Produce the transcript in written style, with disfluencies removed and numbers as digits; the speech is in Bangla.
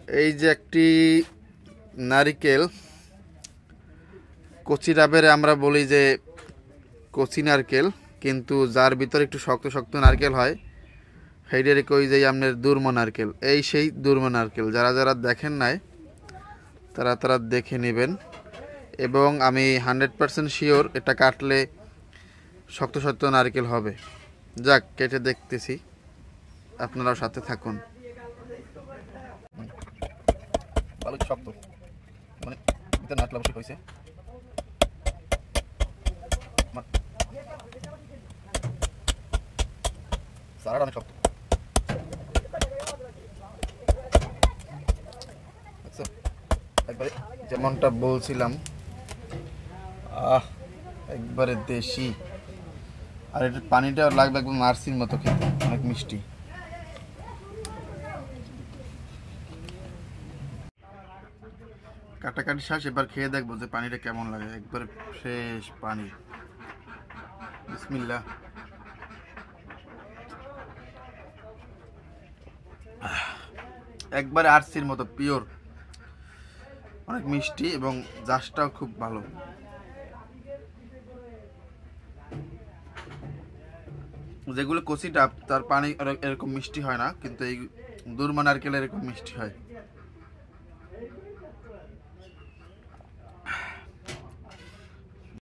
এই যে একটি নারিকেল, কচি ডাবের আমরা বলি যে কচি নারকেল, কিন্তু যার ভিতরে একটু শক্ত শক্ত নারকেল হয় সেইটারে কই যে আপনার দুর্ম নারকেল। এই সেই দুর্ম নারকেল, যারা যারা দেখেন নাই তারা তারা দেখে নেবেন। এবং আমি 100% শিওর এটা কাটলে শক্ত শক্ত নারকেল হবে। যাক, কেটে দেখতেছি, আপনারাও সাথে থাকুন। ভালো শক্ত, মানে এটা নারকেল অবশ্যই হয়েছে। সারাটা অনেক শক্ত, একবারে যেমনটা বলছিলাম, একবারে দেশি। আর এটার পানিটা লাগবে একদম নার্সির মতো খেতে, অনেক মিষ্টি। কাটাকাটি শেষ, এবার খেয়ে দেখবো যে পানিটা কেমন লাগে। একবারে ফ্রেশ পানি। বিসমিল্লাহ। একবারে আরসির মতো পিওর, অনেক মিষ্টি এবং জাসটাও খুব ভালো। যেগুলো কচি ডাব তার পানি এরকম মিষ্টি হয় না, কিন্তু এই দুর্মা নারকেল এরকম মিষ্টি হয়।